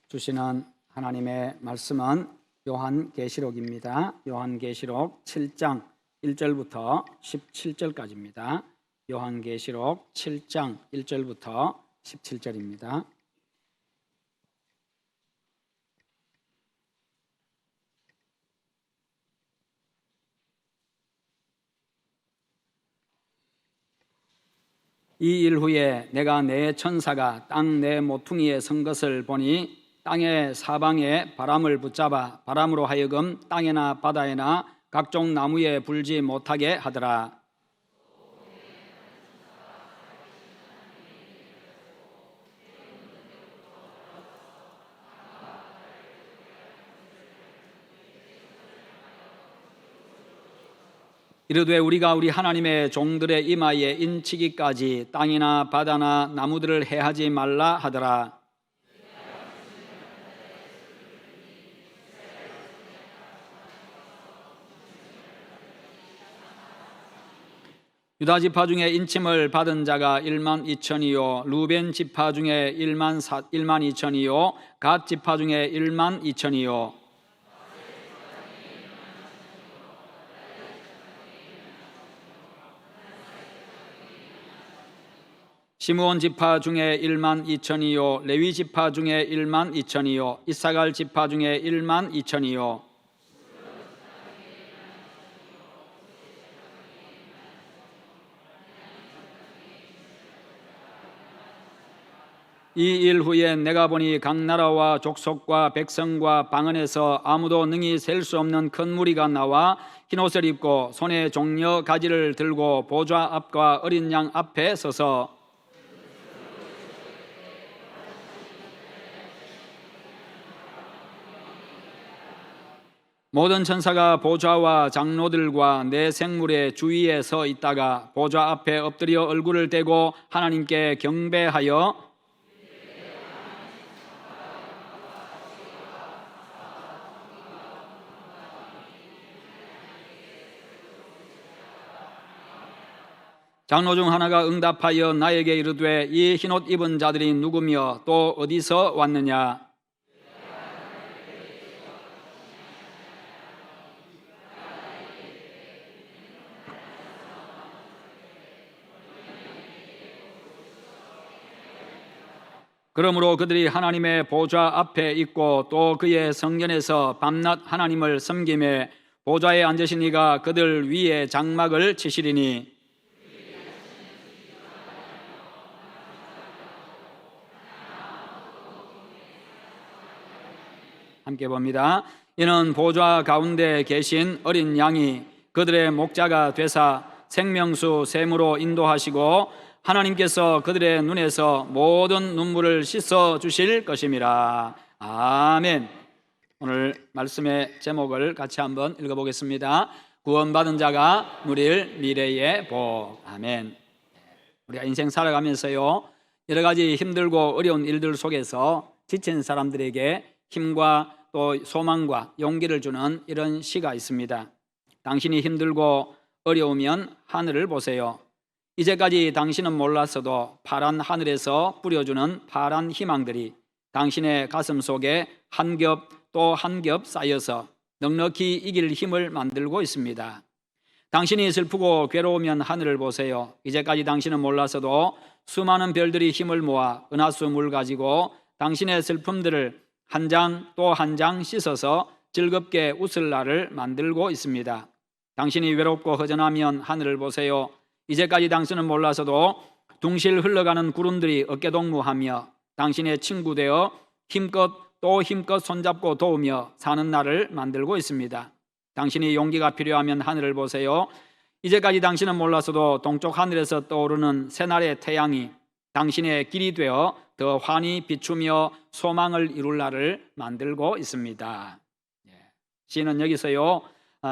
주시는 하나님의 말씀은 요한계시록입니다. 요한계시록 7장 1절부터 17절까지입니다. 요한계시록 7장 1절부터 17절입니다. 이 일 후에 내가 내 천사가 땅 내 모퉁이에 선 것을 보니 땅의 사방에 바람을 붙잡아 바람으로 하여금 땅에나 바다에나 각종 나무에 불지 못하게 하더라. 이르되 우리가 우리 하나님의 종들의 이마에 인치기까지 땅이나 바다나 나무들을 해하지 말라 하더라. 유다 지파 중에 인침을 받은 자가 12,000이요 루벤 지파 중에 12,000이요 갓 지파 중에 12,000이요 시므온 지파 중에 12,000이요 레위 지파 중에 12,000이요 이사갈 지파 중에 12,000이요 이 일 후에 내가 보니 각 나라와 족속과 백성과 방언에서 아무도 능히 셀 수 없는 큰 무리가 나와 흰옷을 입고 손에 종려 가지를 들고 보좌 앞과 어린 양 앞에 서서 모든 천사가 보좌와 장로들과 내 생물의 주위에 서 있다가 보좌 앞에 엎드려 얼굴을 대고 하나님께 경배하여 장로 중 하나가 응답하여 나에게 이르되 이 흰옷 입은 자들이 누구며 또 어디서 왔느냐? 그러므로 그들이 하나님의 보좌 앞에 있고 또 그의 성전에서 밤낮 하나님을 섬기매 보좌에 앉으신 이가 그들 위에 장막을 치시리니 함께 봅니다. 이는 보좌 가운데 계신 어린 양이 그들의 목자가 되사 생명수 샘으로 인도하시고 하나님께서 그들의 눈에서 모든 눈물을 씻어 주실 것임이라. 아멘. 오늘 말씀의 제목을 같이 한번 읽어보겠습니다. 구원받은 자가 누릴 미래의 복. 아멘. 우리가 인생 살아가면서요 여러 가지 힘들고 어려운 일들 속에서 지친 사람들에게 힘과 또 소망과 용기를 주는 이런 시가 있습니다. 당신이 힘들고 어려우면 하늘을 보세요. 이제까지 당신은 몰랐어도 파란 하늘에서 뿌려주는 파란 희망들이 당신의 가슴 속에 한 겹 또 한 겹 쌓여서 넉넉히 이길 힘을 만들고 있습니다. 당신이 슬프고 괴로우면 하늘을 보세요. 이제까지 당신은 몰랐어도 수많은 별들이 힘을 모아 은하수 물 가지고 당신의 슬픔들을 한 장 또 한 장 씻어서 즐겁게 웃을 날을 만들고 있습니다. 당신이 외롭고 허전하면 하늘을 보세요. 이제까지 당신은 몰라서도 둥실 흘러가는 구름들이 어깨동무하며 당신의 친구 되어 힘껏 또 힘껏 손잡고 도우며 사는 날을 만들고 있습니다. 당신이 용기가 필요하면 하늘을 보세요. 이제까지 당신은 몰라서도 동쪽 하늘에서 떠오르는 새날의 태양이 당신의 길이 되어 더 환히 비추며 소망을 이룰 날을 만들고 있습니다. 시인은 여기서요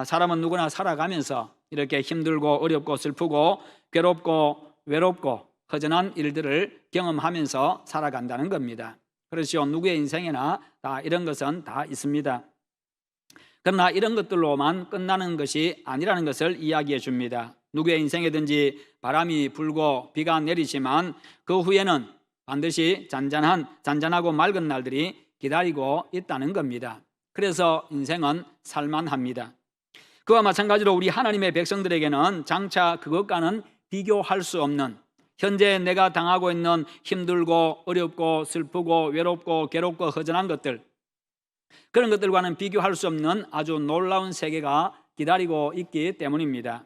사람은 누구나 살아가면서 이렇게 힘들고 어렵고 슬프고 괴롭고 외롭고 허전한 일들을 경험하면서 살아간다는 겁니다. 그렇죠. 누구의 인생에나 다 이런 것은 다 있습니다. 그러나 이런 것들로만 끝나는 것이 아니라는 것을 이야기해 줍니다. 누구의 인생에든지 바람이 불고 비가 내리지만 그 후에는 반드시 잔잔하고 맑은 날들이 기다리고 있다는 겁니다. 그래서 인생은 살만합니다. 그와 마찬가지로 우리 하나님의 백성들에게는 장차 그것과는 비교할 수 없는, 현재 내가 당하고 있는 힘들고 어렵고 슬프고 외롭고 괴롭고 허전한 것들, 그런 것들과는 비교할 수 없는 아주 놀라운 세계가 기다리고 있기 때문입니다.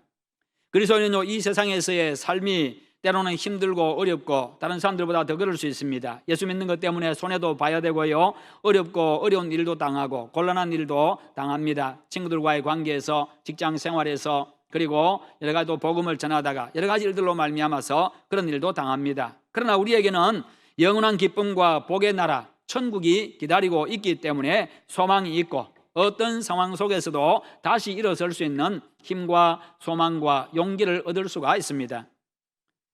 그리스도인은요, 이 세상에서의 삶이 때로는 힘들고 어렵고 다른 사람들보다 더 그럴 수 있습니다. 예수 믿는 것 때문에 손해도 봐야 되고요, 어렵고 어려운 일도 당하고 곤란한 일도 당합니다. 친구들과의 관계에서, 직장 생활에서, 그리고 여러 가지 또 복음을 전하다가 여러 가지 일들로 말미암아서 그런 일도 당합니다. 그러나 우리에게는 영원한 기쁨과 복의 나라 천국이 기다리고 있기 때문에 소망이 있고, 어떤 상황 속에서도 다시 일어설 수 있는 힘과 소망과 용기를 얻을 수가 있습니다.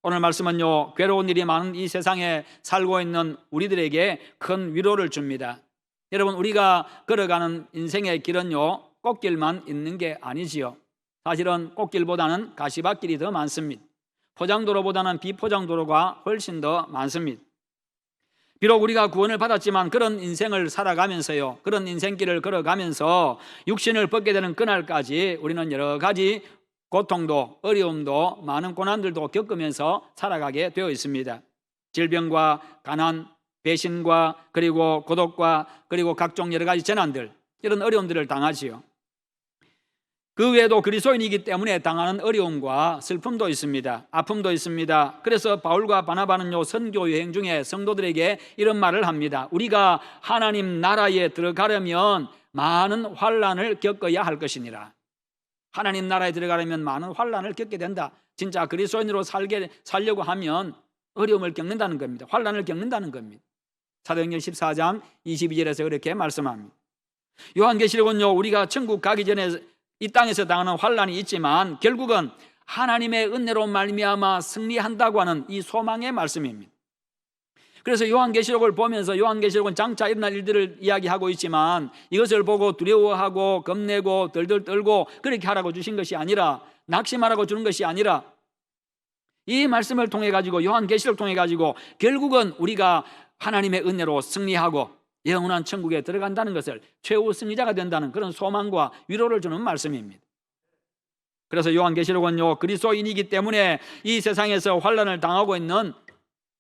오늘 말씀은요, 괴로운 일이 많은 이 세상에 살고 있는 우리들에게 큰 위로를 줍니다. 여러분, 우리가 걸어가는 인생의 길은요, 꽃길만 있는 게 아니지요. 사실은 꽃길보다는 가시밭길이 더 많습니다. 포장도로보다는 비포장도로가 훨씬 더 많습니다. 비록 우리가 구원을 받았지만 그런 인생을 살아가면서요, 그런 인생길을 걸어가면서 육신을 벗게 되는 그날까지 우리는 여러 가지 고통도 어려움도 많은 고난들도 겪으면서 살아가게 되어 있습니다. 질병과 가난, 배신과 그리고 고독과 그리고 각종 여러 가지 재난들, 이런 어려움들을 당하지요. 그 외에도 그리스도인이기 때문에 당하는 어려움과 슬픔도 있습니다. 아픔도 있습니다. 그래서 바울과 바나바는요, 선교 여행 중에 성도들에게 이런 말을 합니다. 우리가 하나님 나라에 들어가려면 많은 환난을 겪어야 할 것이니라. 하나님 나라에 들어가려면 많은 환난을 겪게 된다. 진짜 그리스도인으로 살려고 하면 어려움을 겪는다는 겁니다. 환난을 겪는다는 겁니다. 사도행전 14장 22절에서 그렇게 말씀합니다. 요한계시록은요, 우리가 천국 가기 전에 이 땅에서 당하는 환난이 있지만 결국은 하나님의 은혜로 말미암아 승리한다고 하는 이 소망의 말씀입니다. 그래서 요한계시록을 보면서, 요한계시록은 장차 일어날 일들을 이야기하고 있지만 이것을 보고 두려워하고 겁내고 덜덜 떨고 그렇게 하라고 주신 것이 아니라, 낙심하라고 주는 것이 아니라, 이 말씀을 통해 가지고, 요한계시록을 통해 가지고 결국은 우리가 하나님의 은혜로 승리하고 영원한 천국에 들어간다는 것을, 최후 승리자가 된다는 그런 소망과 위로를 주는 말씀입니다. 그래서 요한계시록은요, 그리스도인이기 때문에 이 세상에서 환난을 당하고 있는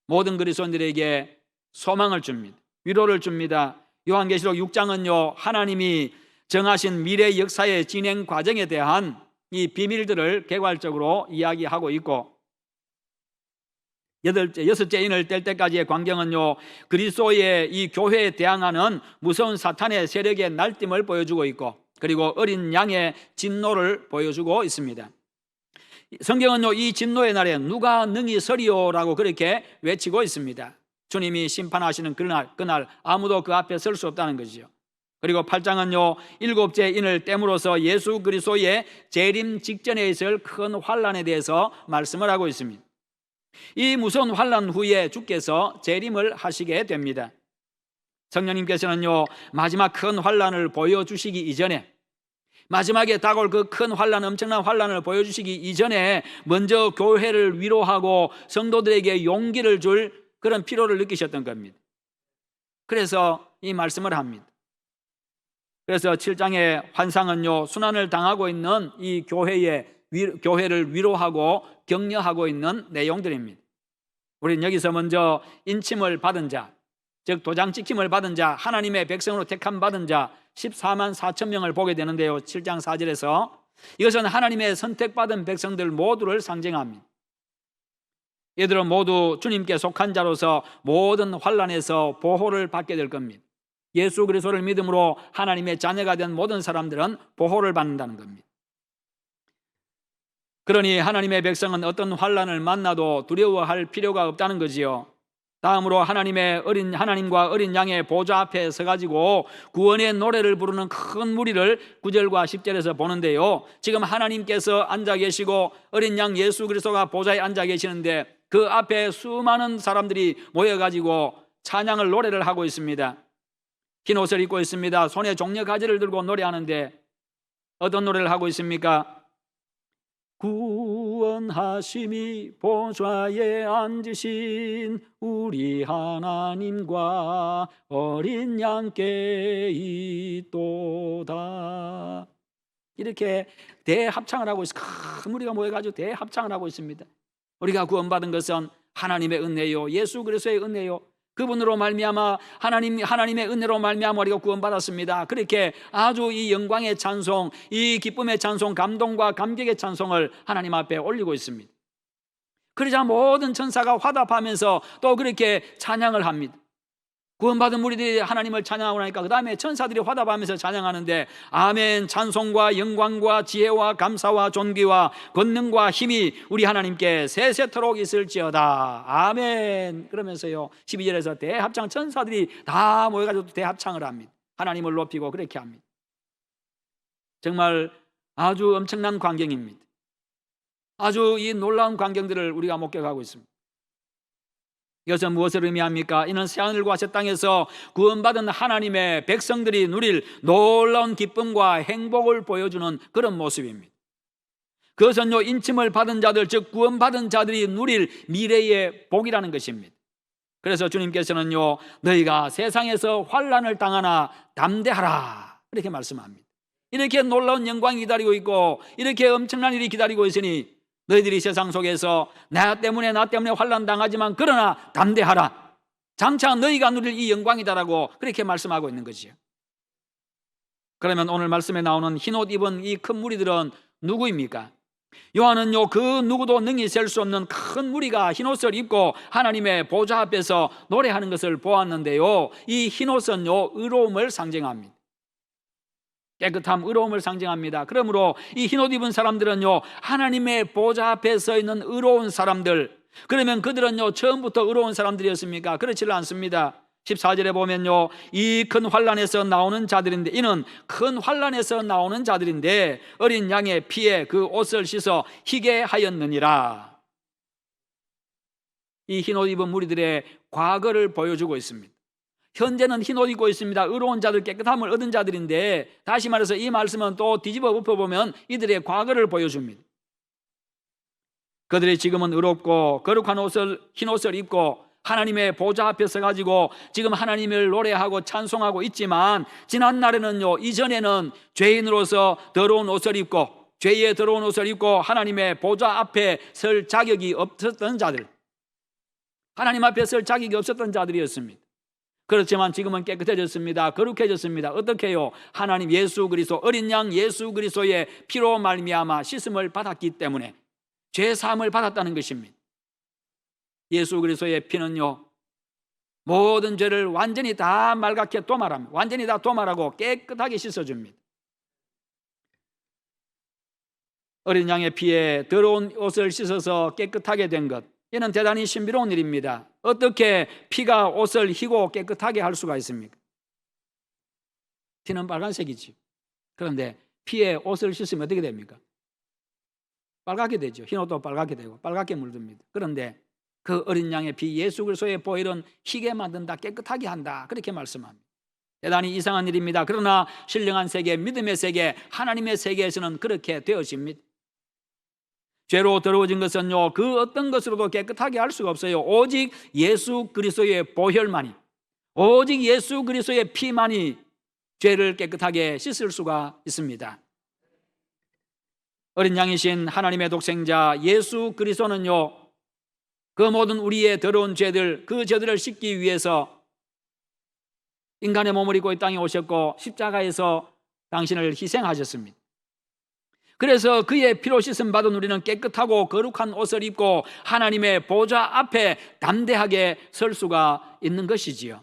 모든 그리스도인들에게 소망을 줍니다. 위로를 줍니다. 요한계시록 6장은요, 하나님이 정하신 미래 역사의 진행 과정에 대한 이 비밀들을 개괄적으로 이야기하고 있고, 여섯째 인을 뗄 때까지의 광경은요, 그리스도의 이 교회에 대항하는 무서운 사탄의 세력의 날뛰임을 보여주고 있고, 그리고 어린 양의 진노를 보여주고 있습니다. 성경은요, 이 진노의 날에 누가 능히 서리오라고 그렇게 외치고 있습니다. 주님이 심판하시는 그날 아무도 그 앞에 설 수 없다는 것이죠. 그리고 8장은요, 일곱째 인을 떼므로써 예수 그리스도의 재림 직전에 있을 큰 환난에 대해서 말씀을 하고 있습니다. 이 무서운 환난 후에 주께서 재림을 하시게 됩니다. 성령님께서는요, 마지막 큰 환난을 보여주시기 이전에, 마지막에 다가올 그 큰 환난, 엄청난 환난을 보여주시기 이전에 먼저 교회를 위로하고 성도들에게 용기를 줄 그런 필요를 느끼셨던 겁니다. 그래서 이 말씀을 합니다. 그래서 7장의 환상은요, 순환을 당하고 있는 이 교회를 위로하고 격려하고 있는 내용들입니다. 우리는 여기서 먼저 인침을 받은 자, 즉 도장 찍힘을 받은 자, 하나님의 백성으로 택함 받은 자 14만 4천 명을 보게 되는데요, 7장 4절에서 이것은 하나님의 선택받은 백성들 모두를 상징합니다. 이들은 모두 주님께 속한 자로서 모든 환난에서 보호를 받게 될 겁니다. 예수 그리스도를 믿음으로 하나님의 자녀가 된 모든 사람들은 보호를 받는다는 겁니다. 그러니 하나님의 백성은 어떤 환난을 만나도 두려워할 필요가 없다는 거지요. 다음으로 하나님과 어린 양의 보좌 앞에 서가지고 구원의 노래를 부르는 큰 무리를 9절과 10절에서 보는데요, 지금 하나님께서 앉아 계시고 어린 양 예수 그리스도가 보좌에 앉아 계시는데 그 앞에 수많은 사람들이 모여가지고 찬양을, 노래를 하고 있습니다. 흰 옷을 입고 있습니다. 손에 종려 가지를 들고 노래하는데 어떤 노래를 하고 있습니까? 구원하심이 보좌에 앉으신 우리 하나님과 어린 양께 있도다. 이렇게 대합창을 하고 있습니다. 큰 무리가 모여가지고 대합창을 하고 있습니다. 우리가 구원받은 것은 하나님의 은혜요, 예수 그리스도의 은혜요, 그분으로 말미암아 하나님의 은혜로 말미암아 우리가 구원받았습니다. 그렇게 아주 이 영광의 찬송, 이 기쁨의 찬송, 감동과 감격의 찬송을 하나님 앞에 올리고 있습니다. 그러자 모든 천사가 화답하면서 또 그렇게 찬양을 합니다. 구원받은 무리들이 하나님을 찬양하고 나니까 그 다음에 천사들이 화답하면서 찬양하는데, 아멘, 찬송과 영광과 지혜와 감사와 존귀와 권능과 힘이 우리 하나님께 세세토록 있을지어다. 아멘. 그러면서요 12절에서 대합창, 천사들이 다 모여가지고 대합창을 합니다. 하나님을 높이고 그렇게 합니다. 정말 아주 엄청난 광경입니다. 아주 이 놀라운 광경들을 우리가 목격하고 있습니다. 이것은 무엇을 의미합니까? 이는 새하늘과 새 땅에서 구원받은 하나님의 백성들이 누릴 놀라운 기쁨과 행복을 보여주는 그런 모습입니다. 그것은요, 인침을 받은 자들, 즉 구원받은 자들이 누릴 미래의 복이라는 것입니다. 그래서 주님께서는요, 너희가 세상에서 환난을 당하나 담대하라, 이렇게 말씀합니다. 이렇게 놀라운 영광이 기다리고 있고 이렇게 엄청난 일이 기다리고 있으니 너희들이 세상 속에서 나 때문에 환난 당하지만 그러나 담대하라, 장차 너희가 누릴 이 영광이다라고 그렇게 말씀하고 있는 거지요. 그러면 오늘 말씀에 나오는 흰옷 입은 이 큰 무리들은 누구입니까? 요한은요, 그 누구도 능히 셀 수 없는 큰 무리가 흰옷을 입고 하나님의 보좌 앞에서 노래하는 것을 보았는데요, 이 흰옷은요 의로움을 상징합니다. 깨끗함, 의로움을 상징합니다. 그러므로 이 흰옷 입은 사람들은요, 하나님의 보좌 앞에 서 있는 의로운 사람들. 그러면 그들은요, 처음부터 의로운 사람들이었습니까? 그렇지는 않습니다. 14절에 보면요, 이 큰 환난에서 나오는 자들인데, 이는 큰 환난에서 나오는 자들인데 어린 양의 피에 그 옷을 씻어 희게 하였느니라. 이 흰옷 입은 무리들의 과거를 보여주고 있습니다. 현재는 흰옷 입고 있습니다. 의로운 자들, 깨끗함을 얻은 자들인데, 다시 말해서 이 말씀은 또 뒤집어 엎어보면 이들의 과거를 보여줍니다. 그들이 지금은 의롭고 거룩한 옷을, 흰옷을 입고 하나님의 보좌 앞에 서가지고 지금 하나님을 노래하고 찬송하고 있지만, 지난날에는요, 이전에는 죄인으로서 더러운 옷을 입고 죄의 더러운 옷을 입고 하나님의 보좌 앞에 설 자격이 없었던 자들, 하나님 앞에 설 자격이 없었던 자들이었습니다. 그렇지만 지금은 깨끗해졌습니다. 거룩해졌습니다. 어떻게요? 하나님 예수 그리스도, 어린 양 예수 그리스도의 피로 말미암아 씻음을 받았기 때문에 죄 사함을 받았다는 것입니다. 예수 그리스도의 피는요, 모든 죄를 완전히 다 말갛게 도말합니다. 완전히 다 도말하고 깨끗하게 씻어줍니다. 어린 양의 피에 더러운 옷을 씻어서 깨끗하게 된 것, 이는 대단히 신비로운 일입니다. 어떻게 피가 옷을 희고 깨끗하게 할 수가 있습니까? 피는 빨간색이지. 그런데 피에 옷을 씻으면 어떻게 됩니까? 빨갛게 되죠. 흰 옷도 빨갛게 되고 빨갛게 물듭니다. 그런데 그 어린 양의 피, 예수 그리스도의 보혈은 희게 만든다, 깨끗하게 한다, 그렇게 말씀합니다. 대단히 이상한 일입니다. 그러나 신령한 세계, 믿음의 세계, 하나님의 세계에서는 그렇게 되어집니다. 죄로 더러워진 것은요, 그 어떤 것으로도 깨끗하게 할 수가 없어요. 오직 예수 그리스도의 보혈만이, 오직 예수 그리스도의 피만이 죄를 깨끗하게 씻을 수가 있습니다. 어린 양이신 하나님의 독생자 예수 그리스도는요, 그 모든 우리의 더러운 죄들, 그 죄들을 씻기 위해서 인간의 몸을 입고 이 땅에 오셨고 십자가에서 당신을 희생하셨습니다. 그래서 그의 피로 씻음 받은 우리는 깨끗하고 거룩한 옷을 입고 하나님의 보좌 앞에 담대하게 설 수가 있는 것이지요.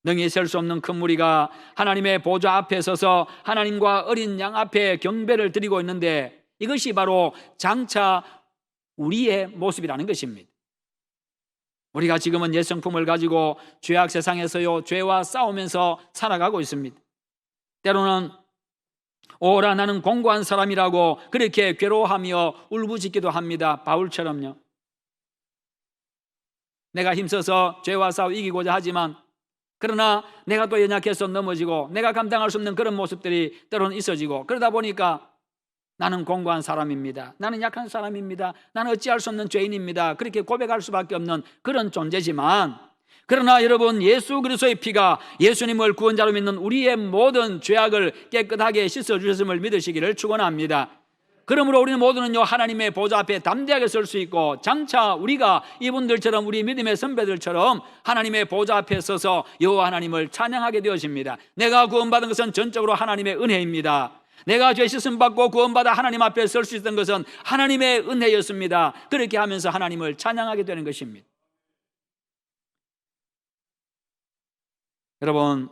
능히 설 수 없는 큰 무리가 하나님의 보좌 앞에 서서 하나님과 어린 양 앞에 경배를 드리고 있는데, 이것이 바로 장차 우리의 모습이라는 것입니다. 우리가 지금은 옛 성품을 가지고 죄악 세상에서요, 죄와 싸우면서 살아가고 있습니다. 때로는 오라 나는 공고한 사람이라고 그렇게 괴로워하며 울부짖기도 합니다. 바울처럼요. 내가 힘써서 죄와 싸워 이기고자 하지만, 그러나 내가 또 연약해서 넘어지고 내가 감당할 수 없는 그런 모습들이 때로는 있어지고, 그러다 보니까 나는 공고한 사람입니다. 나는 약한 사람입니다. 나는 어찌할 수 없는 죄인입니다. 그렇게 고백할 수밖에 없는 그런 존재지만, 그러나 여러분, 예수 그리스도의 피가 예수님을 구원자로 믿는 우리의 모든 죄악을 깨끗하게 씻어주셨음을 믿으시기를 축원합니다. 그러므로 우리는 모두는요, 하나님의 보좌 앞에 담대하게 설 수 있고, 장차 우리가 이분들처럼, 우리 믿음의 선배들처럼 하나님의 보좌 앞에 서서 여호와 하나님을 찬양하게 되어집니다. 내가 구원받은 것은 전적으로 하나님의 은혜입니다. 내가 죄 씻음 받고 구원받아 하나님 앞에 설 수 있던 것은 하나님의 은혜였습니다. 그렇게 하면서 하나님을 찬양하게 되는 것입니다. 여러분,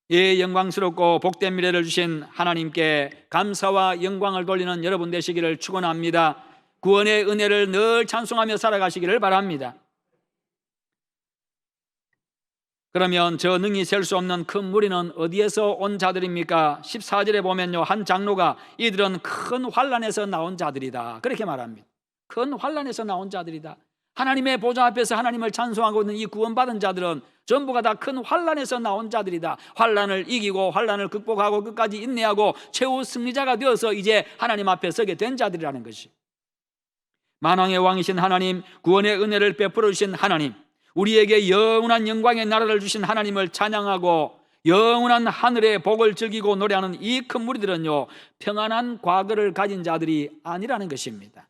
이 영광스럽고 복된 미래를 주신 하나님께 감사와 영광을 돌리는 여러분 되시기를 축원합니다. 구원의 은혜를 늘 찬송하며 살아가시기를 바랍니다. 그러면 저 능히 셀 수 없는 큰 무리는 어디에서 온 자들입니까? 14절에 보면요, 한 장로가 이들은 큰 환난에서 나온 자들이다, 그렇게 말합니다. 큰 환난에서 나온 자들이다. 하나님의 보좌 앞에서 하나님을 찬송하고 있는 이 구원받은 자들은 전부가 다 큰 환난에서 나온 자들이다. 환난을 이기고 환난을 극복하고 끝까지 인내하고 최후 승리자가 되어서 이제 하나님 앞에 서게 된 자들이라는 것이, 만왕의 왕이신 하나님, 구원의 은혜를 베풀어 주신 하나님, 우리에게 영원한 영광의 나라를 주신 하나님을 찬양하고 영원한 하늘의 복을 즐기고 노래하는 이 큰 무리들은요, 평안한 과거를 가진 자들이 아니라는 것입니다.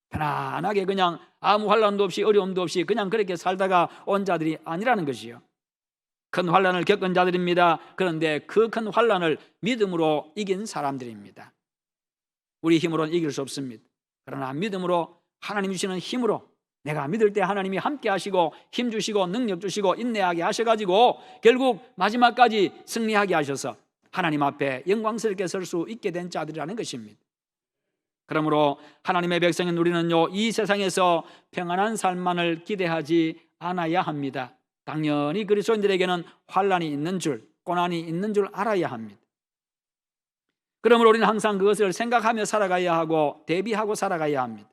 편안하게 그냥 아무 환난도 없이 어려움도 없이 그냥 그렇게 살다가 온 자들이 아니라는 것이요, 큰 환난을 겪은 자들입니다. 그런데 그 큰 환난을 믿음으로 이긴 사람들입니다. 우리 힘으로는 이길 수 없습니다. 그러나 믿음으로, 하나님 주시는 힘으로, 내가 믿을 때 하나님이 함께 하시고 힘 주시고 능력 주시고 인내하게 하셔가지고 결국 마지막까지 승리하게 하셔서 하나님 앞에 영광스럽게 설 수 있게 된 자들이라는 것입니다. 그러므로 하나님의 백성인 우리는요, 이 세상에서 평안한 삶만을 기대하지 않아야 합니다. 당연히 그리스도인들에게는 환난이 있는 줄, 고난이 있는 줄 알아야 합니다. 그러므로 우리는 항상 그것을 생각하며 살아가야 하고 대비하고 살아가야 합니다.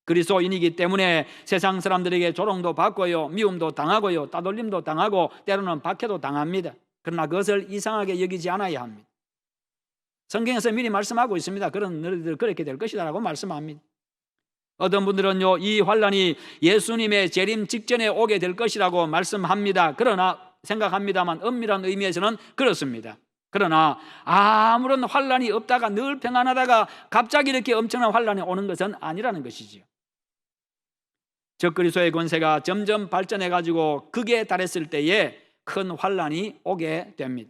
그리스도인이기 때문에 세상 사람들에게 조롱도 받고요, 미움도 당하고요, 따돌림도 당하고 때로는 박해도 당합니다. 그러나 그것을 이상하게 여기지 않아야 합니다. 성경에서 미리 말씀하고 있습니다. 그런 너희들 그렇게 될 것이다 라고 말씀합니다. 어떤 분들은요, 이 환난이 예수님의 재림 직전에 오게 될 것이라고 말씀합니다. 그러나 생각합니다만 엄밀한 의미에서는 그렇습니다. 그러나 아무런 환난이 없다가 늘 평안하다가 갑자기 이렇게 엄청난 환난이 오는 것은 아니라는 것이지요. 적그리스도의 권세가 점점 발전해가지고 극에 달했을 때에 큰 환난이 오게 됩니다.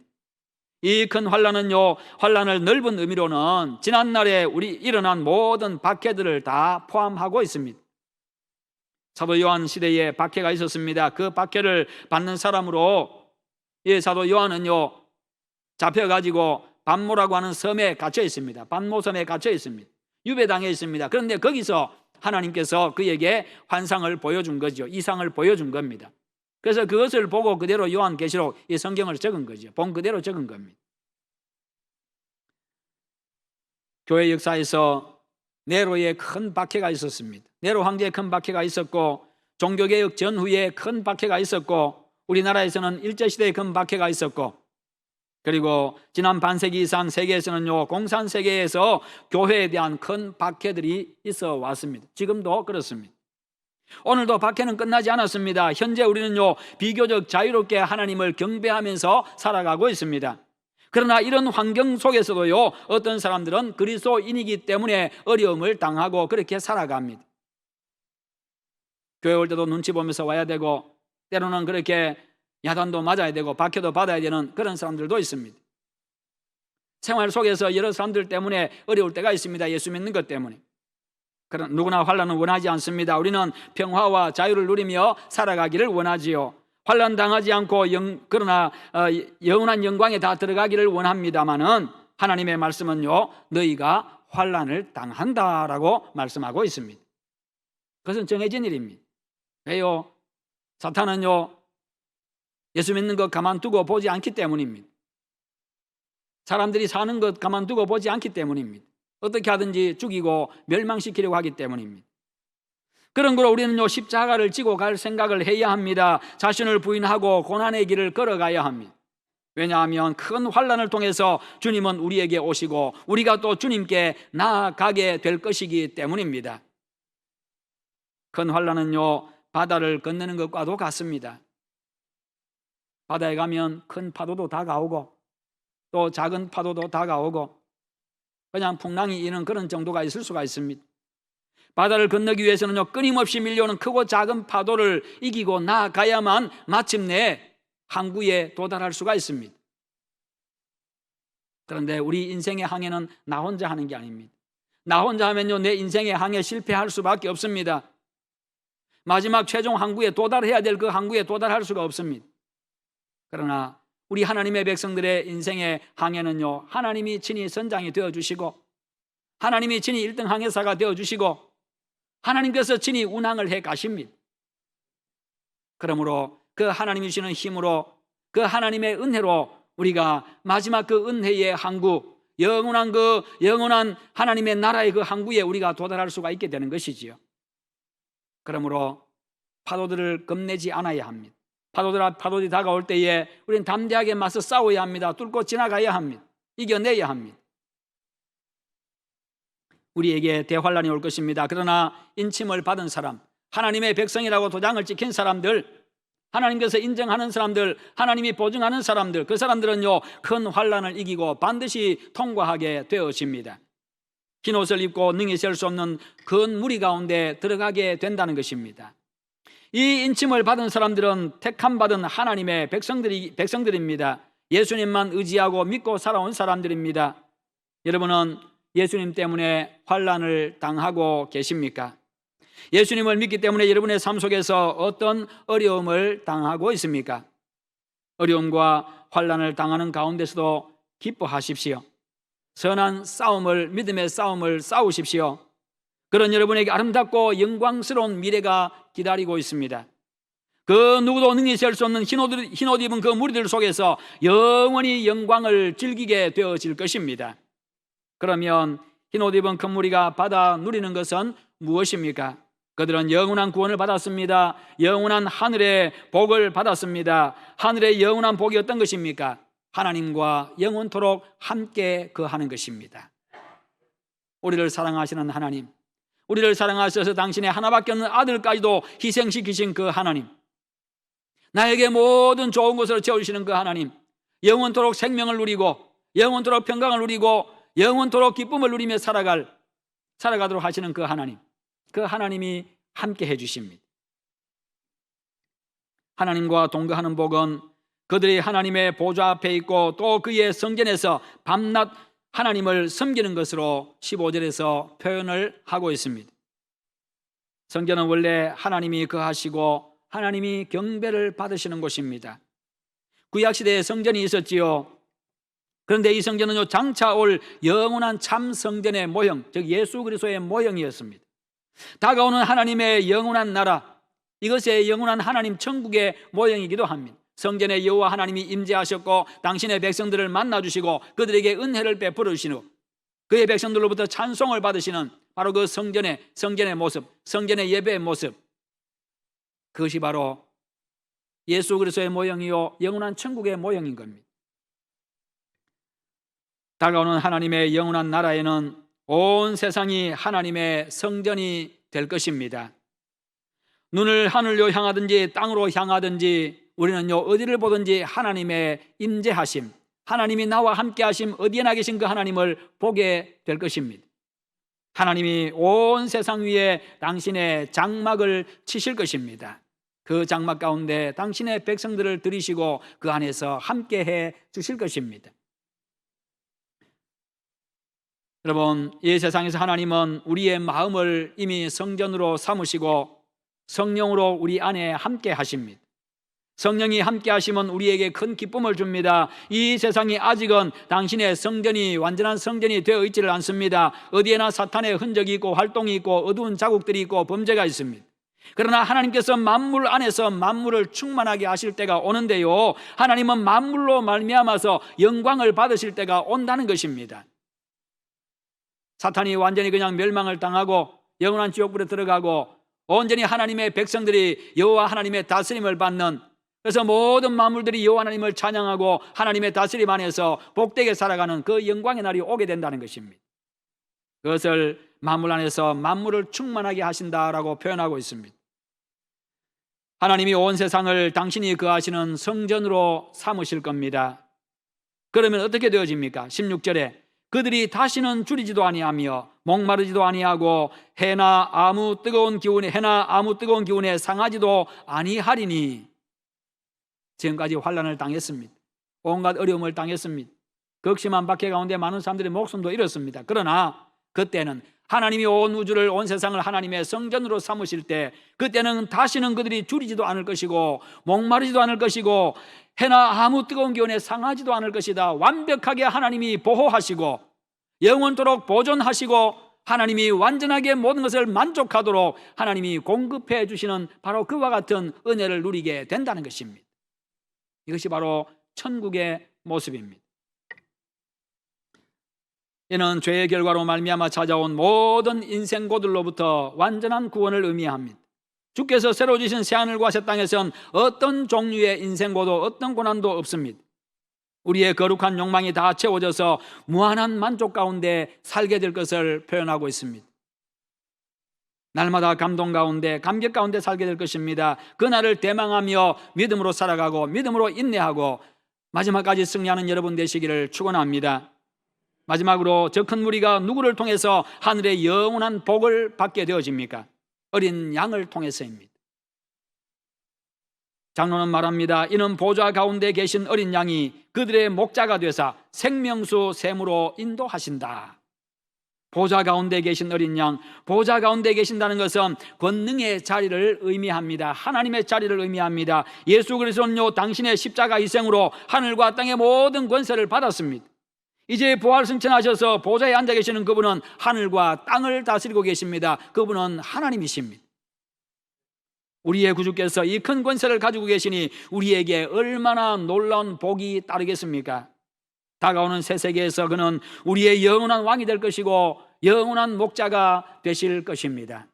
이 큰 환난은요, 환난을 넓은 의미로는 지난날에 우리 일어난 모든 박해들을 다 포함하고 있습니다. 사도 요한 시대에 박해가 있었습니다. 그 박해를 받는 사람으로 이 사도 요한은요, 잡혀가지고 반모라고 하는 섬에 갇혀 있습니다. 반모섬에 갇혀 있습니다. 유배당해 있습니다. 그런데 거기서 하나님께서 그에게 환상을 보여준 거죠. 이상을 보여준 겁니다. 그래서 그것을 보고 그대로 요한계시록 이 성경을 적은 거죠. 본 그대로 적은 겁니다. 교회 역사에서 네로의 큰 박해가 있었습니다. 네로 황제의 큰 박해가 있었고, 종교개혁 전후에 큰 박해가 있었고, 우리나라에서는 일제시대의 큰 박해가 있었고, 그리고 지난 반세기 이상 세계에서는요, 공산세계에서 교회에 대한 큰 박해들이 있어 왔습니다. 지금도 그렇습니다. 오늘도 박해는 끝나지 않았습니다. 현재 우리는요, 비교적 자유롭게 하나님을 경배하면서 살아가고 있습니다. 그러나 이런 환경 속에서도요, 어떤 사람들은 그리스도인이기 때문에 어려움을 당하고 그렇게 살아갑니다. 교회 올 때도 눈치 보면서 와야 되고, 때로는 그렇게 야단도 맞아야 되고 박해도 받아야 되는 그런 사람들도 있습니다. 생활 속에서 여러 사람들 때문에 어려울 때가 있습니다. 예수 믿는 것 때문에. 그러나 누구나 환난은 원하지 않습니다. 우리는 평화와 자유를 누리며 살아가기를 원하지요. 환난 당하지 않고 그러나 영원한 영광에 다 들어가기를 원합니다마는 하나님의 말씀은요, 너희가 환난을 당한다라고 말씀하고 있습니다. 그것은 정해진 일입니다. 왜요? 사탄은요, 예수 믿는 것 가만두고 보지 않기 때문입니다. 사람들이 사는 것 가만두고 보지 않기 때문입니다. 어떻게 하든지 죽이고 멸망시키려고 하기 때문입니다. 그런 거로 우리는요, 십자가를 지고 갈 생각을 해야 합니다. 자신을 부인하고 고난의 길을 걸어가야 합니다. 왜냐하면 큰 환난을 통해서 주님은 우리에게 오시고 우리가 또 주님께 나아가게 될 것이기 때문입니다. 큰 환난은요, 바다를 건너는 것과도 같습니다. 바다에 가면 큰 파도도 다가오고 또 작은 파도도 다가오고 그냥 풍랑이 이는 그런 정도가 있을 수가 있습니다. 바다를 건너기 위해서는요, 끊임없이 밀려오는 크고 작은 파도를 이기고 나아가야만 마침내 항구에 도달할 수가 있습니다. 그런데 우리 인생의 항해는 나 혼자 하는 게 아닙니다. 나 혼자 하면요, 내 인생의 항해 실패할 수밖에 없습니다. 마지막 최종 항구에 도달해야 될 그 항구에 도달할 수가 없습니다. 그러나 우리 하나님의 백성들의 인생의 항해는요, 하나님이 친히 선장이 되어주시고 하나님이 친히 1등 항해사가 되어주시고 하나님께서 친히 운항을 해 가십니다. 그러므로 그 하나님이 주시는 힘으로 그 하나님의 은혜로 우리가 마지막 그 은혜의 항구, 영원한 하나님의 나라의 그 항구에 우리가 도달할 수가 있게 되는 것이지요. 그러므로 파도들을 겁내지 않아야 합니다. 파도들이 다가올 때에 우리는 담대하게 맞서 싸워야 합니다. 뚫고 지나가야 합니다. 이겨내야 합니다. 우리에게 대환란이 올 것입니다. 그러나 인침을 받은 사람, 하나님의 백성이라고 도장을 찍힌 사람들, 하나님께서 인정하는 사람들, 하나님이 보증하는 사람들, 그 사람들은요, 큰 환란을 이기고 반드시 통과하게 되어집니다. 흰 옷을 입고 능히 셀 수 없는 큰 무리 가운데 들어가게 된다는 것입니다. 이 인침을 받은 사람들은 택함받은 하나님의 백성들입니다. 예수님만 의지하고 믿고 살아온 사람들입니다. 여러분은 예수님 때문에 환란을 당하고 계십니까? 예수님을 믿기 때문에 여러분의 삶 속에서 어떤 어려움을 당하고 있습니까? 어려움과 환란을 당하는 가운데서도 기뻐하십시오. 선한 싸움을, 믿음의 싸움을 싸우십시오. 그런 여러분에게 아름답고 영광스러운 미래가 기다리고 있습니다. 그 누구도 능히 셀 수 없는 흰 옷 입은 그 무리들 속에서 영원히 영광을 즐기게 되어질 것입니다. 그러면 흰 옷 입은 큰 무리가 받아 누리는 것은 무엇입니까? 그들은 영원한 구원을 받았습니다. 영원한 하늘의 복을 받았습니다. 하늘의 영원한 복이 어떤 것입니까? 하나님과 영원토록 함께 거하는 것입니다. 우리를 사랑하시는 하나님, 우리를 사랑하셔서 당신의 하나밖에 없는 아들까지도 희생시키신 그 하나님, 나에게 모든 좋은 것으로 채워주시는 그 하나님, 영원토록 생명을 누리고 영원토록 평강을 누리고 영원토록 기쁨을 누리며 살아가도록 하시는 그 하나님, 그 하나님이 함께 해주십니다. 하나님과 동거하는 복은 그들이 하나님의 보좌 앞에 있고 또 그의 성전에서 밤낮 하나님을 섬기는 것으로 15절에서 표현을 하고 있습니다. 성전은 원래 하나님이 거하시고 하나님이 경배를 받으시는 곳입니다. 구약시대에 성전이 있었지요. 그런데 이 성전은요, 장차 올 영원한 참 성전의 모형, 즉 예수 그리스도의 모형이었습니다. 다가오는 하나님의 영원한 나라, 이것의 영원한 하나님 천국의 모형이기도 합니다. 성전에 여호와 하나님이 임재하셨고 당신의 백성들을 만나주시고 그들에게 은혜를 베풀어 주시고 그의 백성들로부터 찬송을 받으시는 바로 그 성전의 모습, 성전의 예배의 모습, 그것이 바로 예수 그리스도의 모형이요 영원한 천국의 모형인 겁니다. 다가오는 하나님의 영원한 나라에는 온 세상이 하나님의 성전이 될 것입니다. 눈을 하늘로 향하든지 땅으로 향하든지 우리는요, 어디를 보든지 하나님의 임재하심, 하나님이 나와 함께 하심, 어디에나 계신 그 하나님을 보게 될 것입니다. 하나님이 온 세상 위에 당신의 장막을 치실 것입니다. 그 장막 가운데 당신의 백성들을 들이시고 그 안에서 함께 해 주실 것입니다. 여러분, 이 세상에서 하나님은 우리의 마음을 이미 성전으로 삼으시고 성령으로 우리 안에 함께 하십니다. 성령이 함께 하시면 우리에게 큰 기쁨을 줍니다. 이 세상이 아직은 당신의 성전이 완전한 성전이 되어 있지를 않습니다. 어디에나 사탄의 흔적이 있고 활동이 있고 어두운 자국들이 있고 범죄가 있습니다. 그러나 하나님께서 만물 안에서 만물을 충만하게 하실 때가 오는데요, 하나님은 만물로 말미암아서 영광을 받으실 때가 온다는 것입니다. 사탄이 완전히 그냥 멸망을 당하고 영원한 지옥불에 들어가고 온전히 하나님의 백성들이 여호와 하나님의 다스림을 받는 그래서 모든 만물들이 여호와 하나님을 찬양하고 하나님의 다스림 안에서 복되게 살아가는 그 영광의 날이 오게 된다는 것입니다. 그것을 만물 안에서 만물을 충만하게 하신다라고 표현하고 있습니다. 하나님이 온 세상을 당신이 거하시는 성전으로 삼으실 겁니다. 그러면 어떻게 되어집니까? 16절에 그들이 다시는 줄이지도 아니하며 목마르지도 아니하고 해나 아무 뜨거운 기운에 상하지도 아니하리니. 지금까지 환난을 당했습니다. 온갖 어려움을 당했습니다. 극심한 박해 가운데 많은 사람들이 목숨도 잃었습니다. 그러나 그때는 하나님이 온 우주를, 온 세상을 하나님의 성전으로 삼으실 때, 그때는 다시는 그들이 줄이지도 않을 것이고 목마르지도 않을 것이고 해나 아무 뜨거운 기운에 상하지도 않을 것이다. 완벽하게 하나님이 보호하시고 영원토록 보존하시고 하나님이 완전하게 모든 것을 만족하도록 하나님이 공급해 주시는 바로 그와 같은 은혜를 누리게 된다는 것입니다. 이것이 바로 천국의 모습입니다. 이는 죄의 결과로 말미암아 찾아온 모든 인생고들로부터 완전한 구원을 의미합니다. 주께서 새로 주신 새하늘과 새 땅에선 어떤 종류의 인생고도 어떤 고난도 없습니다. 우리의 거룩한 욕망이 다 채워져서 무한한 만족 가운데 살게 될 것을 표현하고 있습니다. 날마다 감동 가운데, 감격 가운데 살게 될 것입니다. 그날을 대망하며 믿음으로 살아가고 믿음으로 인내하고 마지막까지 승리하는 여러분 되시기를 축원합니다. 마지막으로 저 큰 무리가 누구를 통해서 하늘의 영원한 복을 받게 되어집니까? 어린 양을 통해서입니다. 장로는 말합니다. 이는 보좌 가운데 계신 어린 양이 그들의 목자가 되사 생명수 샘으로 인도하신다. 보좌 가운데 계신 어린 양, 보좌 가운데 계신다는 것은 권능의 자리를 의미합니다. 하나님의 자리를 의미합니다. 예수 그리스도는요, 당신의 십자가 희생으로 하늘과 땅의 모든 권세를 받았습니다. 이제 부활 승천하셔서 보좌에 앉아 계시는 그분은 하늘과 땅을 다스리고 계십니다. 그분은 하나님이십니다. 우리의 구주께서 이 큰 권세를 가지고 계시니 우리에게 얼마나 놀라운 복이 따르겠습니까? 다가오는 새 세계에서 그는 우리의 영원한 왕이 될 것이고 영원한 목자가 되실 것입니다.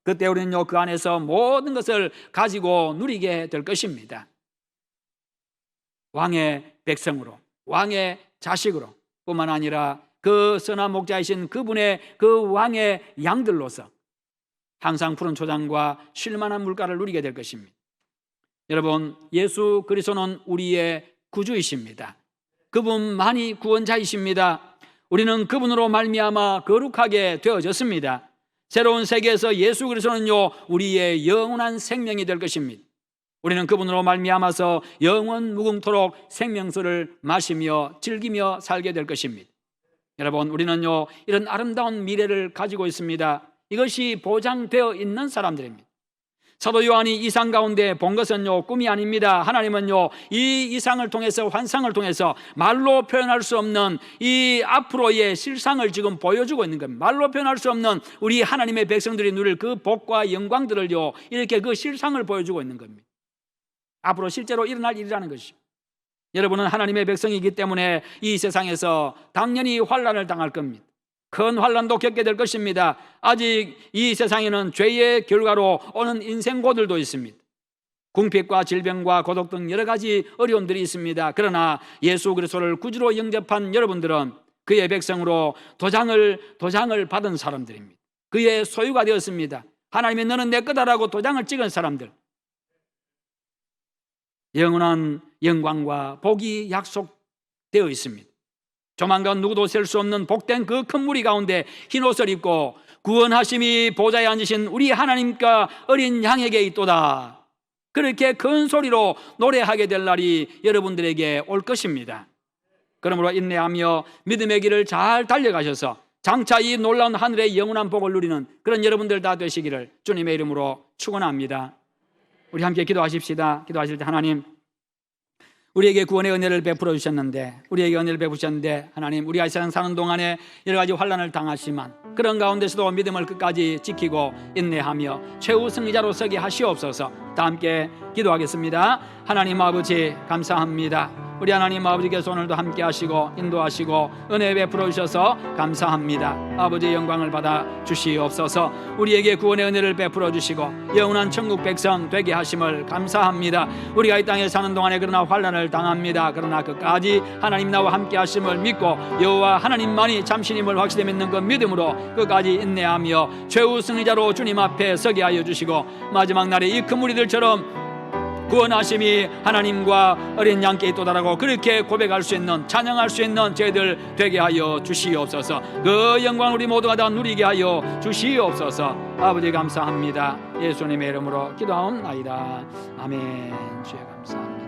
그때 우리는요, 그 안에서 모든 것을 가지고 누리게 될 것입니다. 왕의 백성으로, 왕의 자식으로 뿐만 아니라 그 선한 목자이신 그분의 그 왕의 양들로서 항상 푸른 초장과 쉴만한 물가를 누리게 될 것입니다. 여러분, 예수 그리스도는 우리의 구주이십니다. 그분만이 구원자이십니다. 우리는 그분으로 말미암아 거룩하게 되어졌습니다. 새로운 세계에서 예수 그리스도는요, 우리의 영원한 생명이 될 것입니다. 우리는 그분으로 말미암아서 영원 무궁토록 생명수를 마시며 즐기며 살게 될 것입니다. 여러분, 우리는요, 이런 아름다운 미래를 가지고 있습니다. 이것이 보장되어 있는 사람들입니다. 사도 요한이 이상 가운데 본 것은요, 꿈이 아닙니다. 하나님은요, 이 이상을 통해서, 환상을 통해서 말로 표현할 수 없는 이 앞으로의 실상을 지금 보여주고 있는 겁니다. 말로 표현할 수 없는 우리 하나님의 백성들이 누릴 그 복과 영광들을요, 이렇게 그 실상을 보여주고 있는 겁니다. 앞으로 실제로 일어날 일이라는 것이죠. 여러분은 하나님의 백성이기 때문에 이 세상에서 당연히 환난을 당할 겁니다. 큰 환난도 겪게 될 것입니다. 아직 이 세상에는 죄의 결과로 오는 인생고들도 있습니다. 궁핍과 질병과 고독 등 여러 가지 어려움들이 있습니다. 그러나 예수 그리스도를 구주로 영접한 여러분들은 그의 백성으로 도장을 받은 사람들입니다. 그의 소유가 되었습니다. 하나님이 너는 내 거다라고 도장을 찍은 사람들, 영원한 영광과 복이 약속되어 있습니다. 조만간 누구도 셀 수 없는 복된 그 큰 무리 가운데 흰옷을 입고 구원하심이 보좌에 앉으신 우리 하나님과 어린 양에게 있도다. 그렇게 큰 소리로 노래하게 될 날이 여러분들에게 올 것입니다. 그러므로 인내하며 믿음의 길을 잘 달려가셔서 장차 이 놀라운 하늘의 영원한 복을 누리는 그런 여러분들 다 되시기를 주님의 이름으로 축원합니다. 우리 함께 기도하십시다. 기도하실 때 하나님, 우리에게 구원의 은혜를 베풀어 주셨는데, 우리에게 은혜를 베푸셨는데 하나님, 우리가 이 세상 사는 동안에 여러 가지 환난을 당하지만 그런 가운데서도 믿음을 끝까지 지키고 인내하며 최후 승리자로 서게 하시옵소서. 다 함께 기도하겠습니다. 하나님 아버지, 감사합니다. 우리 하나님 아버지께서 오늘도 함께 하시고 인도하시고 은혜 베풀어 주셔서 감사합니다. 아버지의 영광을 받아 주시옵소서. 우리에게 구원의 은혜를 베풀어 주시고 영원한 천국 백성 되게 하심을 감사합니다. 우리가 이 땅에 사는 동안에 그러나 환난을 당합니다. 그러나 끝까지 하나님 나와 함께 하심을 믿고 여호와 하나님만이 참신임을 확실히 믿는 그 믿음으로 끝까지 인내하며 최후 승리자로 주님 앞에 서게 하여 주시고 마지막 날에 이 큰 무리들처럼 구원하심이 하나님과 어린 양께 도달하고 그렇게 고백할 수 있는, 찬양할 수 있는 저희들 되게 하여 주시옵소서. 그 영광 우리 모두가 다 누리게 하여 주시옵소서. 아버지 감사합니다. 예수님의 이름으로 기도하옵나이다. 아멘. 주여 감사합니다.